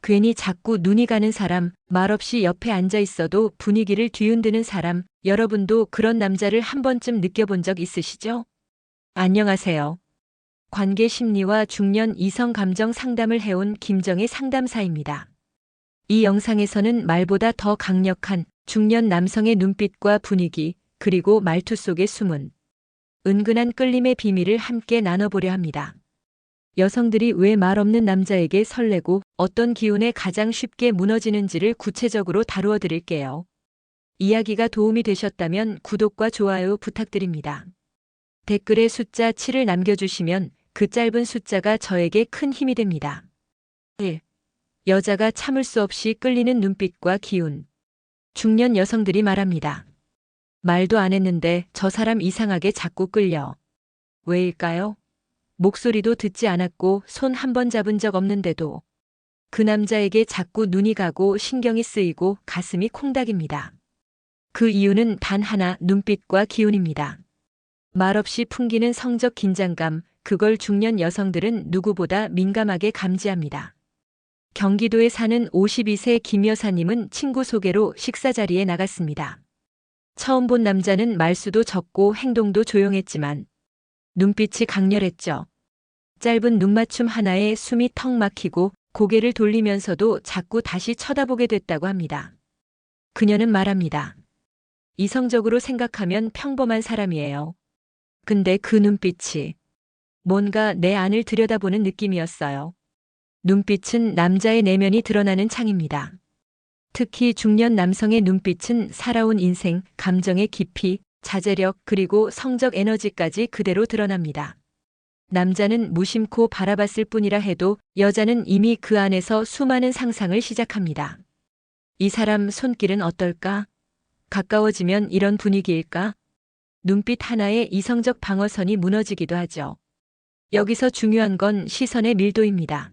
괜히 자꾸 눈이 가는 사람, 말없이 옆에 앉아 있어도 분위기를 뒤흔드는 사람, 여러분도 그런 남자를 한 번쯤 느껴본 적 있으시죠? 안녕하세요. 관계 심리와 중년 이성 감정 상담을 해온 김정의 상담사입니다. 이 영상에서는 말보다 더 강력한 중년 남성의 눈빛과 분위기, 그리고 말투 속의 숨은 은근한 끌림의 비밀을 함께 나눠보려 합니다. 여성들이 왜 말 없는 남자에게 설레고 어떤 기운에 가장 쉽게 무너지는지를 구체적으로 다루어 드릴게요. 이야기가 도움이 되셨다면 구독과 좋아요 부탁드립니다. 댓글에 숫자 7을 남겨주시면 그 짧은 숫자가 저에게 큰 힘이 됩니다. 1. 여자가 참을 수 없이 끌리는 눈빛과 기운. 중년 여성들이 말합니다. 말도 안 했는데 저 사람 이상하게 자꾸 끌려. 왜일까요? 목소리도 듣지 않았고 손 한 번 잡은 적 없는데도 그 남자에게 자꾸 눈이 가고 신경이 쓰이고 가슴이 콩닥입니다. 그 이유는 단 하나, 눈빛과 기운입니다. 말없이 풍기는 성적 긴장감, 그걸 중년 여성들은 누구보다 민감하게 감지합니다. 경기도에 사는 52세 김 여사님은 친구 소개로 식사 자리에 나갔습니다. 처음 본 남자는 말수도 적고 행동도 조용했지만 눈빛이 강렬했죠. 짧은 눈맞춤 하나에 숨이 턱 막히고 고개를 돌리면서도 자꾸 다시 쳐다보게 됐다고 합니다. 그녀는 말합니다. 이성적으로 생각하면 평범한 사람이에요. 근데 그 눈빛이 뭔가 내 안을 들여다보는 느낌이었어요. 눈빛은 남자의 내면이 드러나는 창입니다. 특히 중년 남성의 눈빛은 살아온 인생, 감정의 깊이, 자제력, 그리고 성적 에너지까지 그대로 드러납니다. 남자는 무심코 바라봤을 뿐이라 해도 여자는 이미 그 안에서 수많은 상상을 시작합니다. 이 사람 손길은 어떨까? 가까워지면 이런 분위기일까? 눈빛 하나에 이성적 방어선이 무너지기도 하죠. 여기서 중요한 건 시선의 밀도입니다.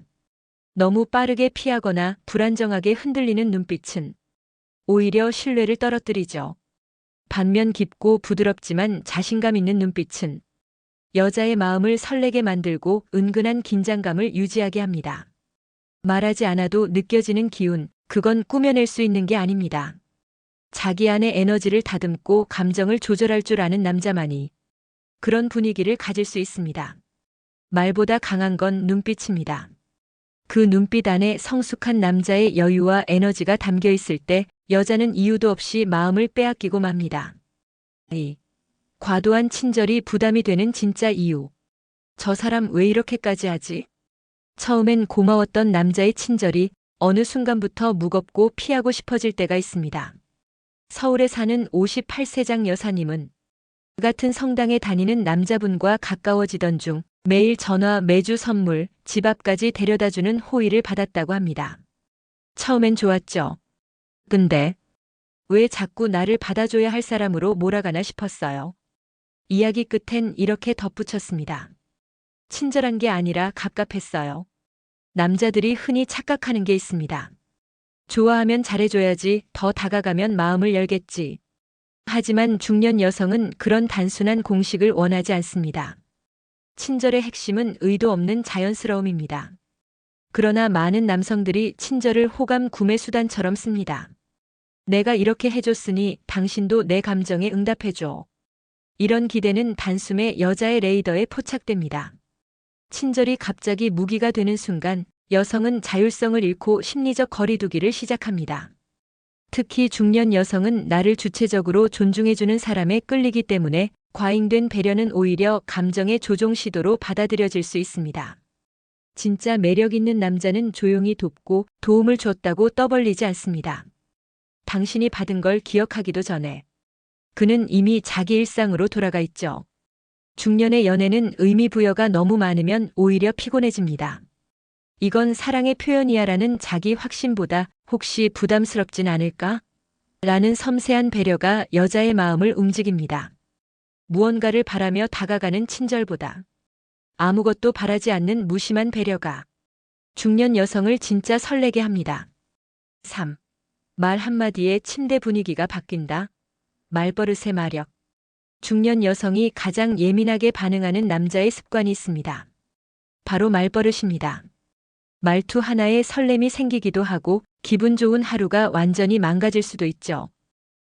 너무 빠르게 피하거나 불안정하게 흔들리는 눈빛은 오히려 신뢰를 떨어뜨리죠. 반면 깊고 부드럽지만 자신감 있는 눈빛은 여자의 마음을 설레게 만들고 은근한 긴장감을 유지하게 합니다. 말하지 않아도 느껴지는 기운, 그건 꾸며낼 수 있는 게 아닙니다. 자기 안의 에너지를 다듬고 감정을 조절할 줄 아는 남자만이 그런 분위기를 가질 수 있습니다. 말보다 강한 건 눈빛입니다. 그 눈빛 안에 성숙한 남자의 여유와 에너지가 담겨 있을 때 여자는 이유도 없이 마음을 빼앗기고 맙니다. 2. 과도한 친절이 부담이 되는 진짜 이유. 저 사람 왜 이렇게까지 하지? 처음엔 고마웠던 남자의 친절이 어느 순간부터 무겁고 피하고 싶어질 때가 있습니다. 서울에 사는 58세장 여사님은 같은 성당에 다니는 남자분과 가까워지던 중 매일 전화, 매주 선물, 집 앞까지 데려다주는 호의를 받았다고 합니다. 처음엔 좋았죠. 근데 왜 자꾸 나를 받아줘야 할 사람으로 몰아가나 싶었어요. 이야기 끝엔 이렇게 덧붙였습니다. 친절한 게 아니라 갑갑했어요. 남자들이 흔히 착각하는 게 있습니다. 좋아하면 잘해줘야지, 더 다가가면 마음을 열겠지. 하지만 중년 여성은 그런 단순한 공식을 원하지 않습니다. 친절의 핵심은 의도 없는 자연스러움입니다. 그러나 많은 남성들이 친절을 호감 구매 수단처럼 씁니다. 내가 이렇게 해줬으니 당신도 내 감정에 응답해줘. 이런 기대는 단숨에 여자의 레이더에 포착됩니다. 친절이 갑자기 무기가 되는 순간 여성은 자율성을 잃고 심리적 거리두기를 시작합니다. 특히 중년 여성은 나를 주체적으로 존중해주는 사람에 끌리기 때문에 과잉된 배려는 오히려 감정의 조종 시도로 받아들여질 수 있습니다. 진짜 매력 있는 남자는 조용히 돕고 도움을 줬다고 떠벌리지 않습니다. 당신이 받은 걸 기억하기도 전에 그는 이미 자기 일상으로 돌아가 있죠. 중년의 연애는 의미 부여가 너무 많으면 오히려 피곤해집니다. 이건 사랑의 표현이야라는 자기 확신보다 혹시 부담스럽진 않을까? 라는 섬세한 배려가 여자의 마음을 움직입니다. 무언가를 바라며 다가가는 친절보다 아무것도 바라지 않는 무심한 배려가 중년 여성을 진짜 설레게 합니다. 3. 말 한마디에 침대 분위기가 바뀐다. 말버릇의 마력. 중년 여성이 가장 예민하게 반응하는 남자의 습관이 있습니다. 바로 말버릇입니다. 말투 하나에 설렘이 생기기도 하고 기분 좋은 하루가 완전히 망가질 수도 있죠.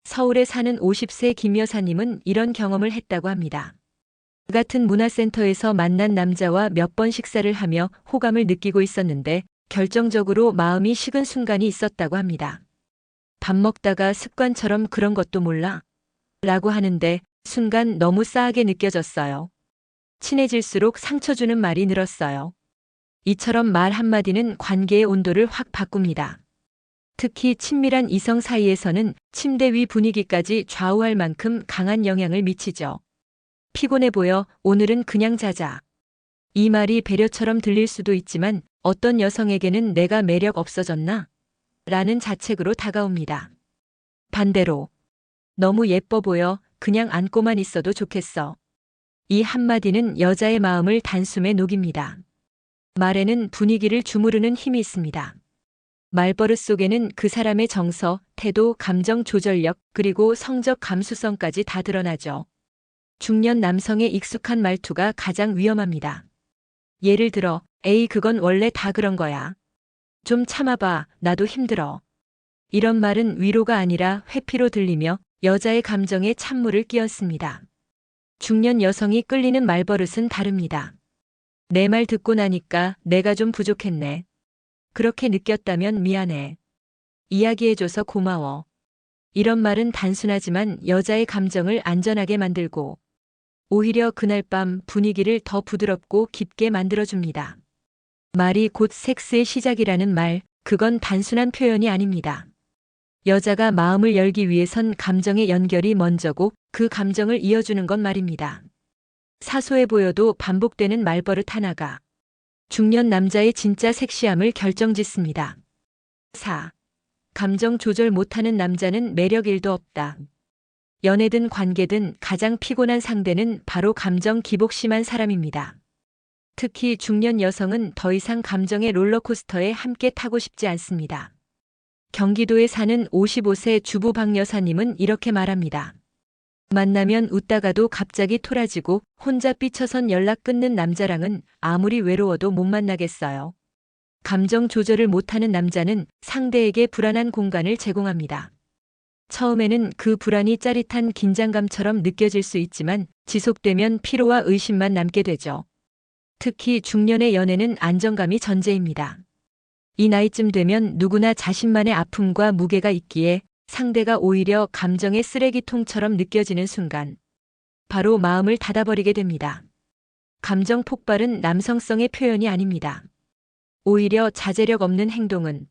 서울에 사는 50세 김 여사님은 이런 경험을 했다고 합니다. 그 같은 문화센터에서 만난 남자와 몇 번 식사를 하며 호감을 느끼고 있었는데 결정적으로 마음이 식은 순간이 있었다고 합니다. 밥 먹다가 습관처럼 그런 것도 몰라? 라고 하는데 순간 너무 싸하게 느껴졌어요. 친해질수록 상처 주는 말이 늘었어요. 이처럼 말 한마디는 관계의 온도를 확 바꿉니다. 특히 친밀한 이성 사이에서는 침대 위 분위기까지 좌우할 만큼 강한 영향을 미치죠. 피곤해 보여 오늘은 그냥 자자. 이 말이 배려처럼 들릴 수도 있지만 어떤 여성에게는 내가 매력 없어졌나? 라는 자책으로 다가옵니다. 반대로 너무 예뻐 보여 그냥 안고만 있어도 좋겠어. 이 한마디는 여자의 마음을 단숨에 녹입니다. 말에는 분위기를 주무르는 힘이 있습니다. 말버릇 속에는 그 사람의 정서, 태도, 감정 조절력, 그리고 성적 감수성까지 다 드러나죠. 중년 남성의 익숙한 말투가 가장 위험합니다. 예를 들어, 에이, 그건 원래 다 그런 거야. 좀 참아봐, 나도 힘들어. 이런 말은 위로가 아니라 회피로 들리며 여자의 감정에 찬물을 끼얹습니다. 중년 여성이 끌리는 말버릇은 다릅니다. 내 말 듣고 나니까 내가 좀 부족했네. 그렇게 느꼈다면 미안해. 이야기해줘서 고마워. 이런 말은 단순하지만 여자의 감정을 안전하게 만들고 오히려 그날 밤 분위기를 더 부드럽고 깊게 만들어줍니다. 말이 곧 섹스의 시작이라는 말, 그건 단순한 표현이 아닙니다. 여자가 마음을 열기 위해선 감정의 연결이 먼저고 그 감정을 이어주는 건 말입니다. 사소해 보여도 반복되는 말버릇 하나가 중년 남자의 진짜 섹시함을 결정짓습니다. 4. 감정 조절 못하는 남자는 매력 1도 없다. 연애든 관계든 가장 피곤한 상대는 바로 감정 기복 심한 사람입니다. 특히 중년 여성은 더 이상 감정의 롤러코스터에 함께 타고 싶지 않습니다. 경기도에 사는 55세 주부 박 여사님은 이렇게 말합니다. 만나면 웃다가도 갑자기 토라지고 혼자 삐쳐선 연락 끊는 남자랑은 아무리 외로워도 못 만나겠어요. 감정 조절을 못하는 남자는 상대에게 불안한 공간을 제공합니다. 처음에는 그 불안이 짜릿한 긴장감처럼 느껴질 수 있지만 지속되면 피로와 의심만 남게 되죠. 특히 중년의 연애는 안정감이 전제입니다. 이 나이쯤 되면 누구나 자신만의 아픔과 무게가 있기에 상대가 오히려 감정의 쓰레기통처럼 느껴지는 순간 바로 마음을 닫아버리게 됩니다. 감정 폭발은 남성성의 표현이 아닙니다. 오히려 자제력 없는 행동은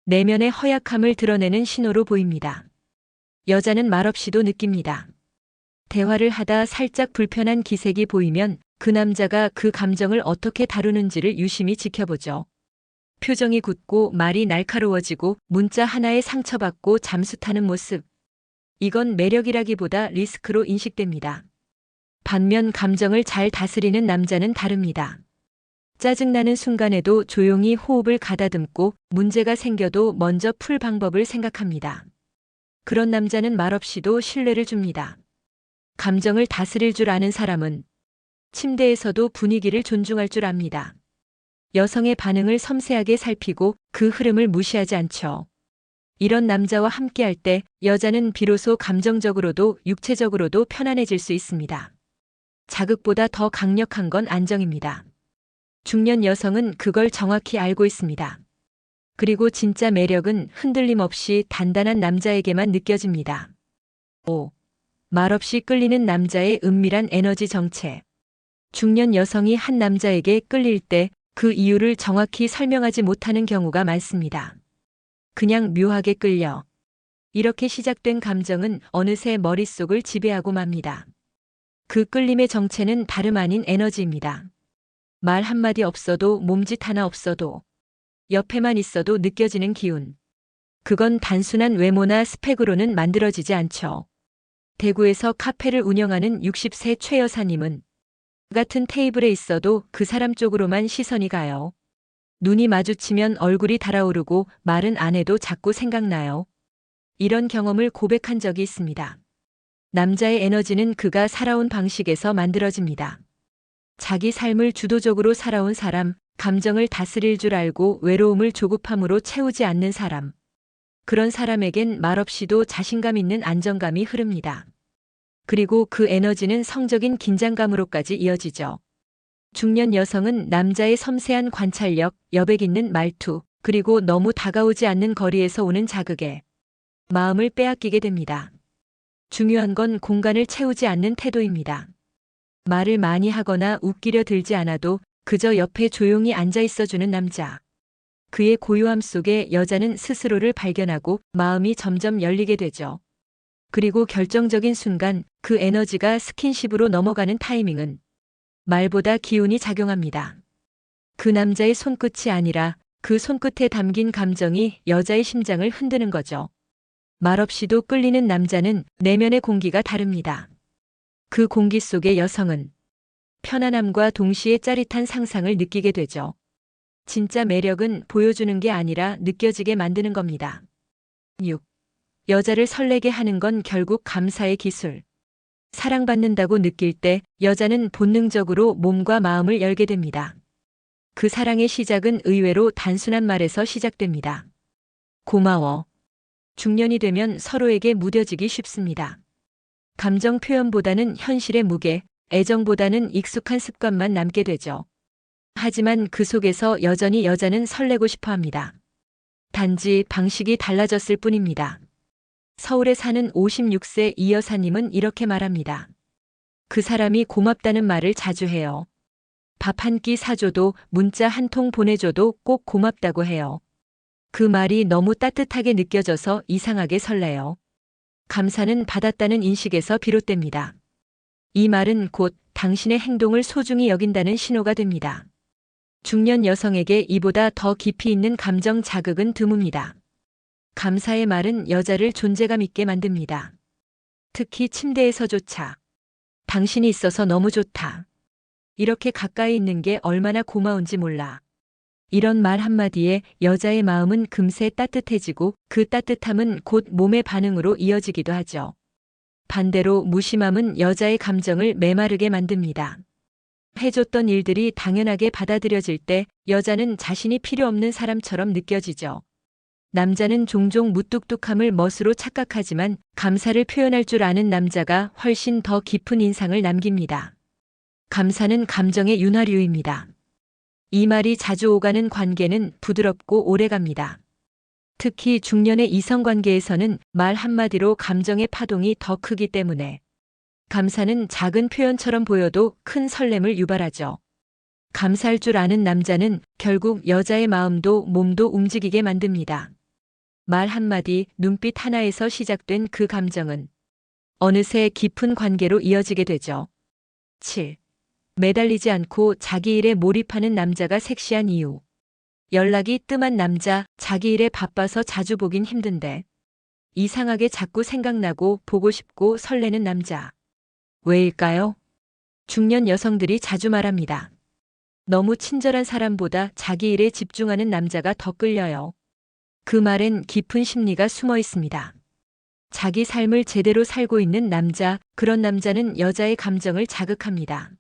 내면의 허약함을 드러내는 신호로 보입니다. 여자는 말없이도 느낍니다. 대화를 하다 살짝 불편한 기색이 보이면 그 남자가 그 감정을 어떻게 다루는지를 유심히 지켜보죠. 표정이 굳고 말이 날카로워지고 문자 하나에 상처받고 잠수 타는 모습. 이건 매력이라기보다 리스크로 인식됩니다. 반면 감정을 잘 다스리는 남자는 다릅니다. 짜증나는 순간에도 조용히 호흡을 가다듬고 문제가 생겨도 먼저 풀 방법을 생각합니다. 그런 남자는 말없이도 신뢰를 줍니다. 감정을 다스릴 줄 아는 사람은 침대에서도 분위기를 존중할 줄 압니다. 여성의 반응을 섬세하게 살피고 그 흐름을 무시하지 않죠. 이런 남자와 함께할 때 여자는 비로소 감정적으로도 육체적으로도 편안해질 수 있습니다. 자극보다 더 강력한 건 안정입니다. 중년 여성은 그걸 정확히 알고 있습니다. 그리고 진짜 매력은 흔들림 없이 단단한 남자에게만 느껴집니다. 5. 말없이 끌리는 남자의 은밀한 에너지 정체. 중년 여성이 한 남자에게 끌릴 때 그 이유를 정확히 설명하지 못하는 경우가 많습니다. 그냥 묘하게 끌려. 이렇게 시작된 감정은 어느새 머릿속을 지배하고 맙니다. 그 끌림의 정체는 다름 아닌 에너지입니다. 말 한마디 없어도 몸짓 하나 없어도 옆에만 있어도 느껴지는 기운. 그건 단순한 외모나 스펙으로는 만들어지지 않죠. 대구에서 카페를 운영하는 60세 최 여사님은 같은 테이블에 있어도 그 사람 쪽으로만 시선이 가요. 눈이 마주치면 얼굴이 달아오르고 말은 안 해도 자꾸 생각나요. 이런 경험을 고백한 적이 있습니다. 남자의 에너지는 그가 살아온 방식에서 만들어집니다. 자기 삶을 주도적으로 살아온 사람, 감정을 다스릴 줄 알고 외로움을 조급함으로 채우지 않는 사람. 그런 사람에겐 말없이도 자신감 있는 안정감이 흐릅니다. 그리고 그 에너지는 성적인 긴장감으로까지 이어지죠. 중년 여성은 남자의 섬세한 관찰력, 여백 있는 말투, 그리고 너무 다가오지 않는 거리에서 오는 자극에 마음을 빼앗기게 됩니다. 중요한 건 공간을 채우지 않는 태도입니다. 말을 많이 하거나 웃기려 들지 않아도 그저 옆에 조용히 앉아 있어주는 남자. 그의 고요함 속에 여자는 스스로를 발견하고 마음이 점점 열리게 되죠. 그리고 결정적인 순간 그 에너지가 스킨십으로 넘어가는 타이밍은 말보다 기운이 작용합니다. 그 남자의 손끝이 아니라 그 손끝에 담긴 감정이 여자의 심장을 흔드는 거죠. 말없이도 끌리는 남자는 내면의 공기가 다릅니다. 그 공기 속에 여성은 편안함과 동시에 짜릿한 상상을 느끼게 되죠. 진짜 매력은 보여주는 게 아니라 느껴지게 만드는 겁니다. 6. 여자를 설레게 하는 건 결국 감사의 기술. 사랑받는다고 느낄 때 여자는 본능적으로 몸과 마음을 열게 됩니다. 그 사랑의 시작은 의외로 단순한 말에서 시작됩니다. 고마워. 중년이 되면 서로에게 무뎌지기 쉽습니다. 감정 표현보다는 현실의 무게, 애정보다는 익숙한 습관만 남게 되죠. 하지만 그 속에서 여전히 여자는 설레고 싶어 합니다. 단지 방식이 달라졌을 뿐입니다. 서울에 사는 56세 이 여사님은 이렇게 말합니다. 그 사람이 고맙다는 말을 자주 해요. 밥 한 끼 사줘도 문자 한 통 보내줘도 꼭 고맙다고 해요. 그 말이 너무 따뜻하게 느껴져서 이상하게 설레요. 감사는 받았다는 인식에서 비롯됩니다. 이 말은 곧 당신의 행동을 소중히 여긴다는 신호가 됩니다. 중년 여성에게 이보다 더 깊이 있는 감정 자극은 드뭅니다. 감사의 말은 여자를 존재감 있게 만듭니다. 특히 침대에서조차 당신이 있어서 너무 좋다. 이렇게 가까이 있는 게 얼마나 고마운지 몰라. 이런 말 한마디에 여자의 마음은 금세 따뜻해지고 그 따뜻함은 곧 몸의 반응으로 이어지기도 하죠. 반대로 무심함은 여자의 감정을 메마르게 만듭니다. 해줬던 일들이 당연하게 받아들여질 때 여자는 자신이 필요 없는 사람처럼 느껴지죠. 남자는 종종 무뚝뚝함을 멋으로 착각하지만 감사를 표현할 줄 아는 남자가 훨씬 더 깊은 인상을 남깁니다. 감사는 감정의 윤활유입니다. 이 말이 자주 오가는 관계는 부드럽고 오래갑니다. 특히 중년의 이성관계에서는 말 한마디로 감정의 파동이 더 크기 때문에 감사는 작은 표현처럼 보여도 큰 설렘을 유발하죠. 감사할 줄 아는 남자는 결국 여자의 마음도 몸도 움직이게 만듭니다. 말 한마디, 눈빛 하나에서 시작된 그 감정은 어느새 깊은 관계로 이어지게 되죠. 7. 매달리지 않고 자기 일에 몰입하는 남자가 섹시한 이유. 연락이 뜸한 남자, 자기 일에 바빠서 자주 보긴 힘든데 이상하게 자꾸 생각나고 보고 싶고 설레는 남자. 왜일까요? 중년 여성들이 자주 말합니다. 너무 친절한 사람보다 자기 일에 집중하는 남자가 더 끌려요. 그 말엔 깊은 심리가 숨어 있습니다. 자기 삶을 제대로 살고 있는 남자, 그런 남자는 여자의 감정을 자극합니다.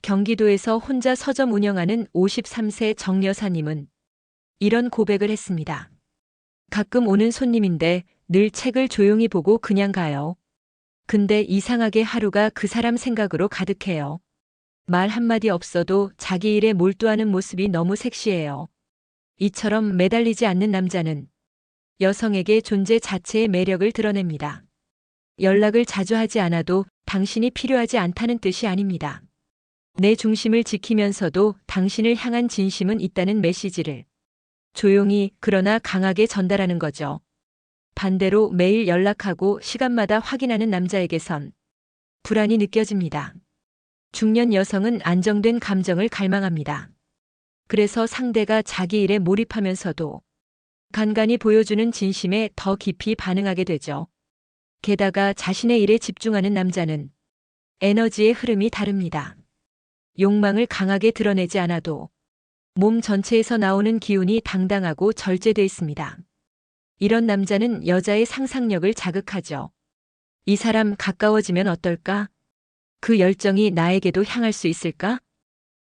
경기도에서 혼자 서점 운영하는 53세 정 여사님은 이런 고백을 했습니다. 가끔 오는 손님인데 늘 책을 조용히 보고 그냥 가요. 근데 이상하게 하루가 그 사람 생각으로 가득해요. 말 한마디 없어도 자기 일에 몰두하는 모습이 너무 섹시해요. 이처럼 매달리지 않는 남자는 여성에게 존재 자체의 매력을 드러냅니다. 연락을 자주 하지 않아도 당신이 필요하지 않다는 뜻이 아닙니다. 내 중심을 지키면서도 당신을 향한 진심은 있다는 메시지를 조용히 그러나 강하게 전달하는 거죠. 반대로 매일 연락하고 시간마다 확인하는 남자에게선 불안이 느껴집니다. 중년 여성은 안정된 감정을 갈망합니다. 그래서 상대가 자기 일에 몰입하면서도 간간히 보여주는 진심에 더 깊이 반응하게 되죠. 게다가 자신의 일에 집중하는 남자는 에너지의 흐름이 다릅니다. 욕망을 강하게 드러내지 않아도 몸 전체에서 나오는 기운이 당당하고 절제돼 있습니다. 이런 남자는 여자의 상상력을 자극하죠. 이 사람 가까워지면 어떨까? 그 열정이 나에게도 향할 수 있을까?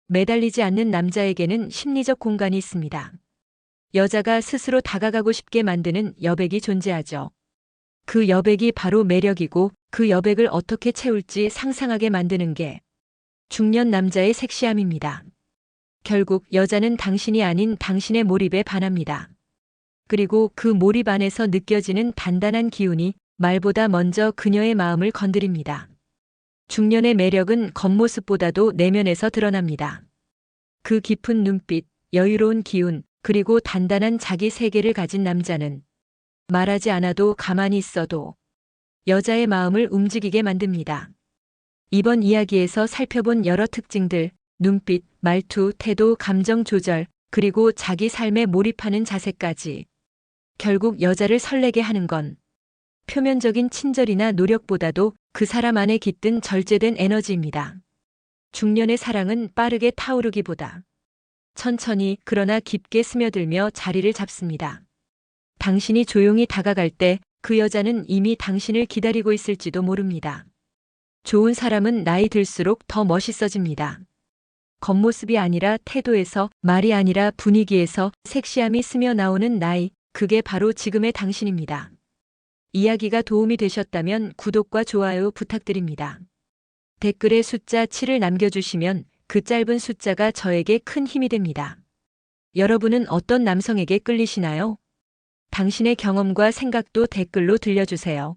매달리지 않는 남자에게는 심리적 공간이 있습니다. 여자가 스스로 다가가고 싶게 만드는 여백이 존재하죠. 그 여백이 바로 매력이고 그 여백을 어떻게 채울지 상상하게 만드는 게 중년 남자의 섹시함입니다. 결국 여자는 당신이 아닌 당신의 몰입에 반합니다. 그리고 그 몰입 안에서 느껴지는 단단한 기운이 말보다 먼저 그녀의 마음을 건드립니다. 중년의 매력은 겉모습보다도 내면에서 드러납니다. 그 깊은 눈빛, 여유로운 기운, 그리고 단단한 자기 세계를 가진 남자는 말하지 않아도 가만히 있어도 여자의 마음을 움직이게 만듭니다. 이번 이야기에서 살펴본 여러 특징들, 눈빛, 말투, 태도, 감정 조절, 그리고 자기 삶에 몰입하는 자세까지 결국 여자를 설레게 하는 건 표면적인 친절이나 노력보다도 그 사람 안에 깃든 절제된 에너지입니다. 중년의 사랑은 빠르게 타오르기보다 천천히 그러나 깊게 스며들며 자리를 잡습니다. 당신이 조용히 다가갈 때 그 여자는 이미 당신을 기다리고 있을지도 모릅니다. 좋은 사람은 나이 들수록 더 멋있어집니다. 겉모습이 아니라 태도에서, 말이 아니라 분위기에서 섹시함이 스며 나오는 나이, 그게 바로 지금의 당신입니다. 이야기가 도움이 되셨다면 구독과 좋아요 부탁드립니다. 댓글에 숫자 7을 남겨주시면 그 짧은 숫자가 저에게 큰 힘이 됩니다. 여러분은 어떤 남성에게 끌리시나요? 당신의 경험과 생각도 댓글로 들려주세요.